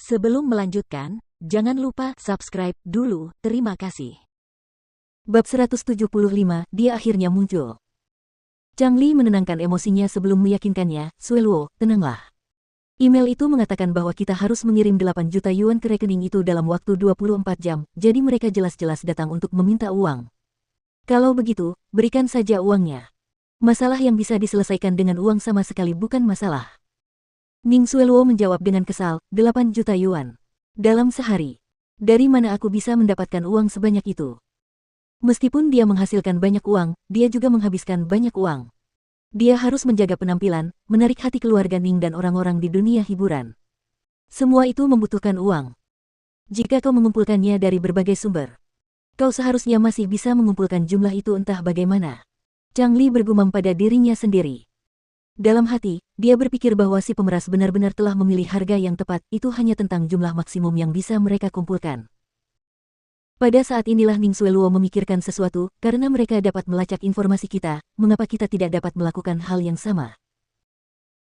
Sebelum melanjutkan, jangan lupa subscribe dulu, terima kasih. Bab 175, dia akhirnya muncul. Chang Li menenangkan emosinya sebelum meyakinkannya, Sueluo, tenanglah. Email itu mengatakan bahwa kita harus mengirim 8 juta yuan ke rekening itu dalam waktu 24 jam, jadi mereka jelas-jelas datang untuk meminta uang. Kalau begitu, berikan saja uangnya. Masalah yang bisa diselesaikan dengan uang sama sekali bukan masalah. Ning Sueluo menjawab dengan kesal, 8 juta yuan. Dalam sehari. Dari mana aku bisa mendapatkan uang sebanyak itu? Meskipun dia menghasilkan banyak uang, dia juga menghabiskan banyak uang. Dia harus menjaga penampilan, menarik hati keluarga Ning dan orang-orang di dunia hiburan. Semua itu membutuhkan uang. Jika kau mengumpulkannya dari berbagai sumber, kau seharusnya masih bisa mengumpulkan jumlah itu entah bagaimana. Chang Li bergumam pada dirinya sendiri. Dalam hati, dia berpikir bahwa si pemeras benar-benar telah memilih harga yang tepat, itu hanya tentang jumlah maksimum yang bisa mereka kumpulkan. Pada saat inilah Ning Sueluo memikirkan sesuatu, karena mereka dapat melacak informasi kita, mengapa kita tidak dapat melakukan hal yang sama?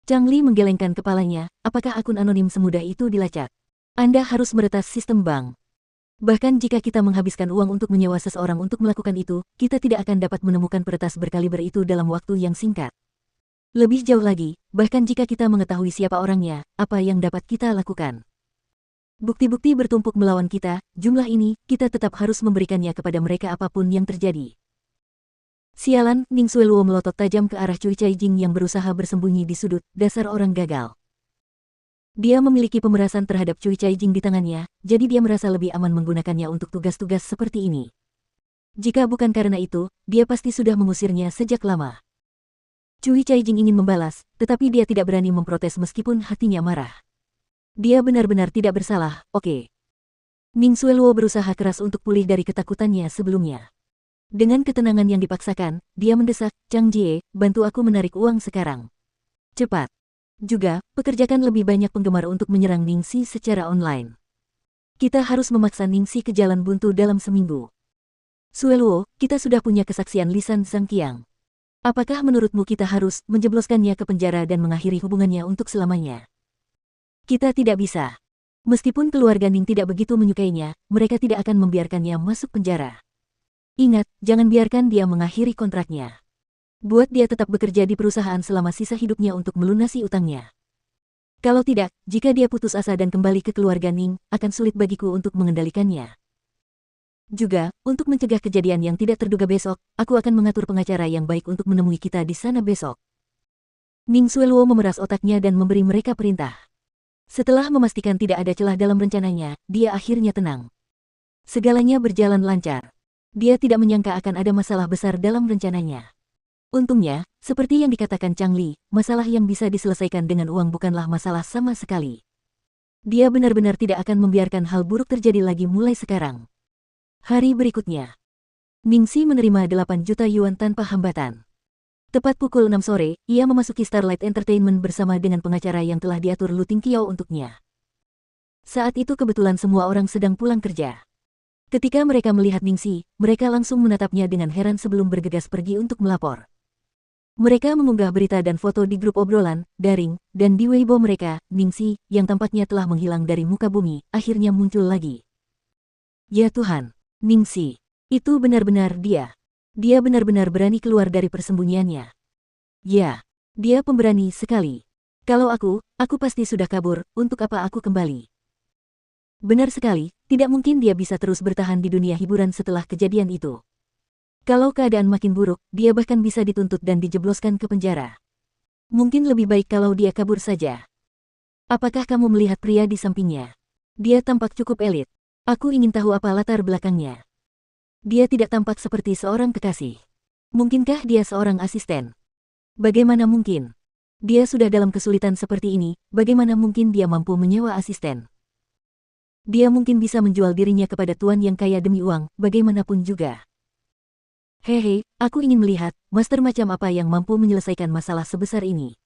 Chang Li menggelengkan kepalanya, apakah akun anonim semudah itu dilacak? Anda harus meretas sistem bank. Bahkan jika kita menghabiskan uang untuk menyewa seseorang untuk melakukan itu, kita tidak akan dapat menemukan peretas berkaliber itu dalam waktu yang singkat. Lebih jauh lagi, bahkan jika kita mengetahui siapa orangnya, apa yang dapat kita lakukan? Bukti-bukti bertumpuk melawan kita, jumlah ini, kita tetap harus memberikannya kepada mereka apapun yang terjadi. Sialan, Ning Sueluo melotot tajam ke arah Cui Caijing yang berusaha bersembunyi di sudut, dasar orang gagal. Dia memiliki pemerasan terhadap Cui Caijing di tangannya, jadi dia merasa lebih aman menggunakannya untuk tugas-tugas seperti ini. Jika bukan karena itu, dia pasti sudah mengusirnya sejak lama. Cui Caijing ingin membalas, tetapi dia tidak berani memprotes meskipun hatinya marah. Dia benar-benar tidak bersalah, oke. Ning Sueluo berusaha keras untuk pulih dari ketakutannya sebelumnya. Dengan ketenangan yang dipaksakan, dia mendesak, Chang Jie, bantu aku menarik uang sekarang. Cepat. Juga, pekerjakan lebih banyak penggemar untuk menyerang Ningxi secara online. Kita harus memaksa Ningxi ke jalan buntu dalam seminggu. Sueluo, kita sudah punya kesaksian lisan Zhang Qiang. Apakah menurutmu kita harus menjebloskannya ke penjara dan mengakhiri hubungannya untuk selamanya? Kita tidak bisa. Meskipun keluarga Ning tidak begitu menyukainya, mereka tidak akan membiarkannya masuk penjara. Ingat, jangan biarkan dia mengakhiri kontraknya. Buat dia tetap bekerja di perusahaan selama sisa hidupnya untuk melunasi utangnya. Kalau tidak, jika dia putus asa dan kembali ke keluarga Ning, akan sulit bagiku untuk mengendalikannya. Juga, untuk mencegah kejadian yang tidak terduga besok, aku akan mengatur pengacara yang baik untuk menemui kita di sana besok. Ning Sueluo memeras otaknya dan memberi mereka perintah. Setelah memastikan tidak ada celah dalam rencananya, dia akhirnya tenang. Segalanya berjalan lancar. Dia tidak menyangka akan ada masalah besar dalam rencananya. Untungnya, seperti yang dikatakan Chang Li, masalah yang bisa diselesaikan dengan uang bukanlah masalah sama sekali. Dia benar-benar tidak akan membiarkan hal buruk terjadi lagi mulai sekarang. Hari berikutnya, Ningxi menerima 8 juta yuan tanpa hambatan. Tepat pukul 6 sore, ia memasuki Starlight Entertainment bersama dengan pengacara yang telah diatur Lu Tingqiao untuknya. Saat itu kebetulan semua orang sedang pulang kerja. Ketika mereka melihat Ningxi, mereka langsung menatapnya dengan heran sebelum bergegas pergi untuk melapor. Mereka mengunggah berita dan foto di grup obrolan, daring, dan di Weibo mereka. Ningxi, yang tampaknya telah menghilang dari muka bumi, akhirnya muncul lagi. Ya Tuhan! Ningxi, itu benar-benar dia. Dia benar-benar berani keluar dari persembunyiannya. Ya, dia pemberani sekali. Kalau aku pasti sudah kabur, untuk apa aku kembali? Benar sekali, tidak mungkin dia bisa terus bertahan di dunia hiburan setelah kejadian itu. Kalau keadaan makin buruk, dia bahkan bisa dituntut dan dijebloskan ke penjara. Mungkin lebih baik kalau dia kabur saja. Apakah kamu melihat pria di sampingnya? Dia tampak cukup elit. Aku ingin tahu apa latar belakangnya. Dia tidak tampak seperti seorang kekasih. Mungkinkah dia seorang asisten? Bagaimana mungkin? Dia sudah dalam kesulitan seperti ini, bagaimana mungkin dia mampu menyewa asisten? Dia mungkin bisa menjual dirinya kepada tuan yang kaya demi uang, bagaimanapun juga. Hehe, aku ingin melihat, master macam apa yang mampu menyelesaikan masalah sebesar ini.